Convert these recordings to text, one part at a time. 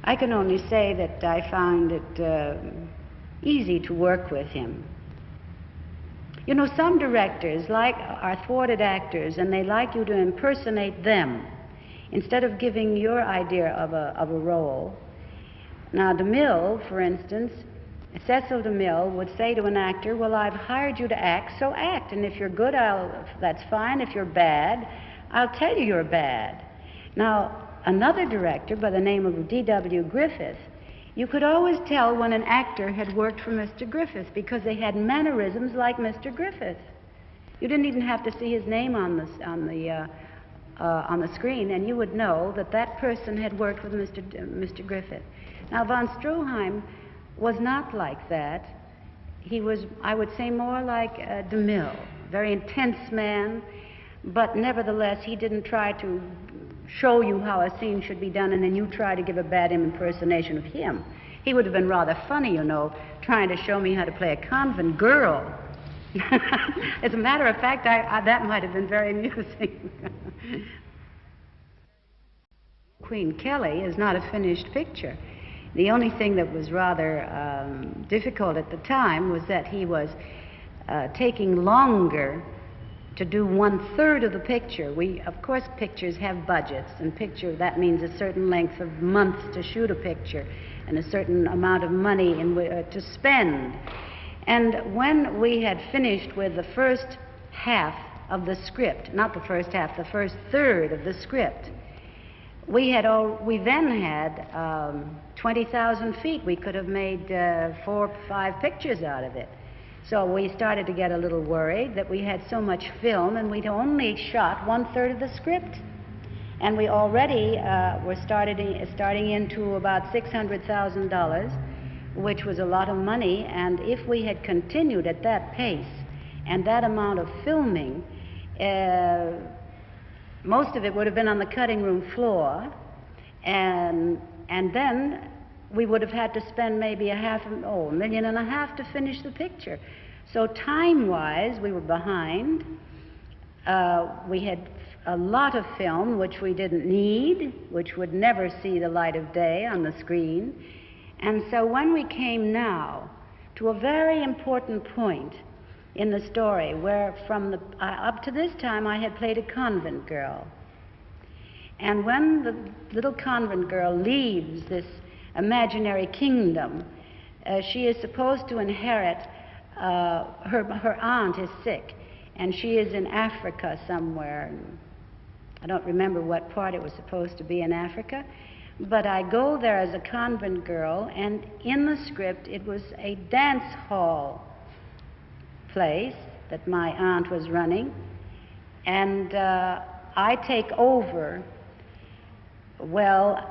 I can only say that I found it easy to work with him. You know, some directors are thwarted actors, and they like you to impersonate them instead of giving your idea of a role. Now, DeMille, for instance, Cecil DeMille would say to an actor, well, I've hired you to act, so act, and if you're good, that's fine. If you're bad, I'll tell you you're bad. Now, another director by the name of D.W. Griffith, you could always tell when an actor had worked for Mr. Griffith because they had mannerisms like Mr. Griffith. You didn't even have to see his name on the screen, and you would know that that person had worked with Mr. Griffith. Now, von Stroheim was not like that. He was, I would say, more like DeMille, very intense man, but nevertheless, he didn't try to show you how a scene should be done and then you try to give a bad impersonation of him. He would have been rather funny, you know, trying to show me how to play a convent girl. As a matter of fact, that might have been very amusing. Queen Kelly is not a finished picture. The only thing that was rather difficult at the time was that he was taking longer to do 1/3 of the picture. Of course, pictures have budgets, and that means a certain length of months to shoot a picture and a certain amount of money to spend. And when we had finished with the first half of the script, not the first half, the first third of the script, we then had 20,000 feet. We could have made 4 or 5 pictures out of it. So we started to get a little worried that we had so much film and we'd only shot 1/3 of the script. And we already were starting into about $600,000, which was a lot of money. And if we had continued at that pace and that amount of filming, most of it would have been on the cutting room floor, and then we would have had to spend maybe $1.5 million to finish the picture. So time-wise, we were behind. We had a lot of film which we didn't need, which would never see the light of day on the screen. And so when we came now to a very important point in the story, where up to this time I had played a convent girl. And when the little convent girl leaves this imaginary kingdom, she is supposed to inherit, her aunt is sick, and she is in Africa somewhere. I don't remember what part it was supposed to be in Africa, but I go there as a convent girl, and in the script it was a dance hall place that my aunt was running, and I take over. Well,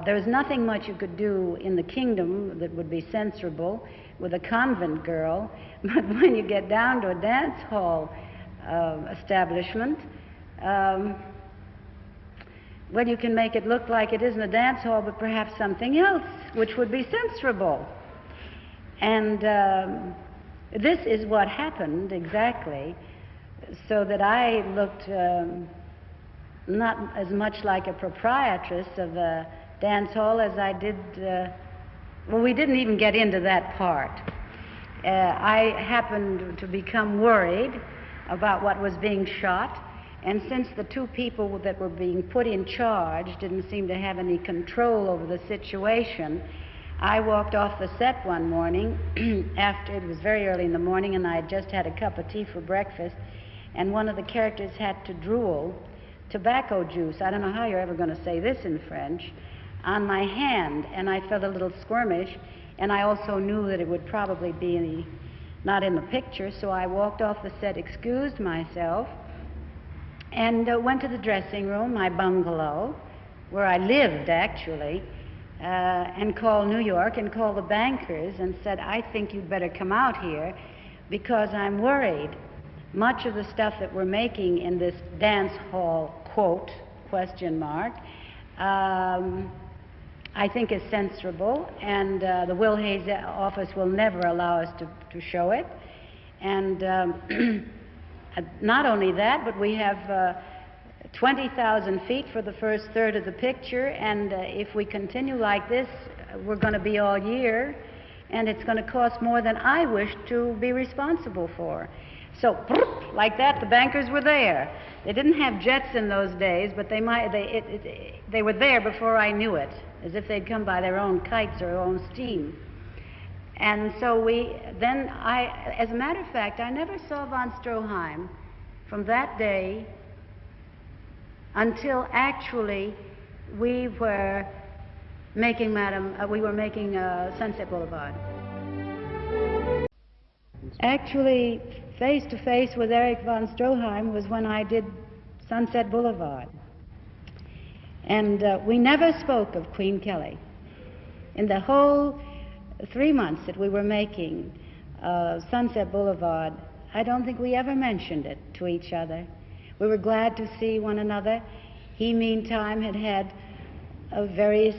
there's nothing much you could do in the kingdom that would be censorable with a convent girl, but when you get down to a dance hall establishment, well, you can make it look like it isn't a dance hall, but perhaps something else, which would be censorable. And this is what happened exactly, so that I looked not as much like a proprietress of a dance hall as I did, well, we didn't even get into that part. I happened to become worried about what was being shot, and since the 2 people that were being put in charge didn't seem to have any control over the situation, I walked off the set one morning after it was very early in the morning and I had just had a cup of tea for breakfast, and one of the characters had to drool tobacco juice, I don't know how you're ever going to say this in French, on my hand, and I felt a little squirmish, and I also knew that it would probably be not in the picture, so I walked off the set, excused myself, and went to the dressing room, my bungalow, where I lived actually, and called New York and called the bankers and said, I think you'd better come out here because I'm worried. Much of the stuff that we're making in this dance hall, quote, question mark, I think is censorable, and the Will Hayes office will never allow us to show it. And not only that, but we have 20,000 feet for the first third of the picture, and if we continue like this, we're going to be all year, and it's going to cost more than I wish to be responsible for. So, like that, the bankers were there. They didn't have jets in those days, but they were there before I knew it, as if they'd come by their own kites or their own steam. And so as a matter of fact, I never saw von Stroheim from that day until actually we were making Sunset Boulevard. Actually, face to face with Erich von Stroheim was when I did Sunset Boulevard. And we never spoke of Queen Kelly. In the whole 3 months that we were making Sunset Boulevard, I don't think we ever mentioned it to each other. We were glad to see one another. He, meantime, had had various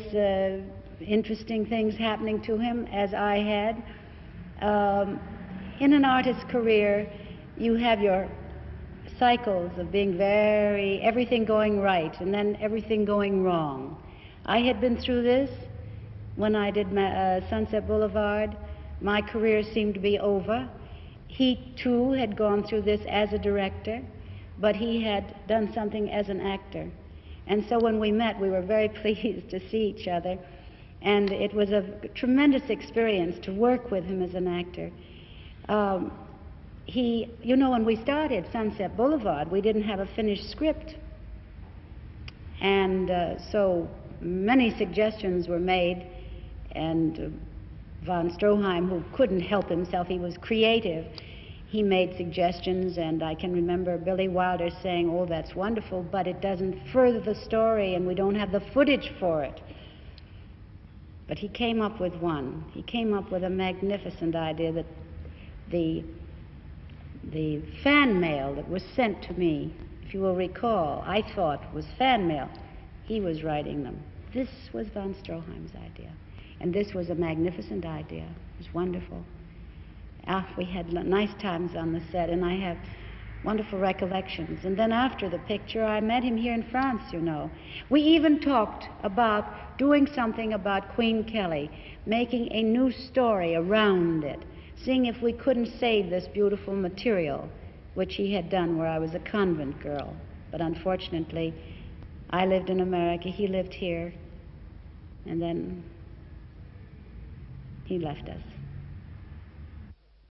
interesting things happening to him, as I had. In an artist's career, you have your cycles of being everything going right, and then everything going wrong. I had been through this when I did Sunset Boulevard. My career seemed to be over. He, too, had gone through this as a director, but he had done something as an actor. And so when we met, we were very pleased to see each other, and it was a tremendous experience to work with him as an actor. You know, when we started Sunset Boulevard, we didn't have a finished script. And so many suggestions were made, and von Stroheim, who couldn't help himself, he was creative, he made suggestions, and I can remember Billy Wilder saying, "Oh, that's wonderful, but it doesn't further the story, and we don't have the footage for it." But he came up with one. He came up with a magnificent idea that the fan mail that was sent to me, if you will recall, I thought was fan mail. He was writing them. This was von Stroheim's idea. And this was a magnificent idea. It was wonderful. We had nice times on the set, and I have wonderful recollections. And then after the picture, I met him here in France, you know. We even talked about doing something about Queen Kelly, making a new story around it, seeing if we couldn't save this beautiful material, which he had done where I was a convent girl. But unfortunately, I lived in America, he lived here, and then he left us.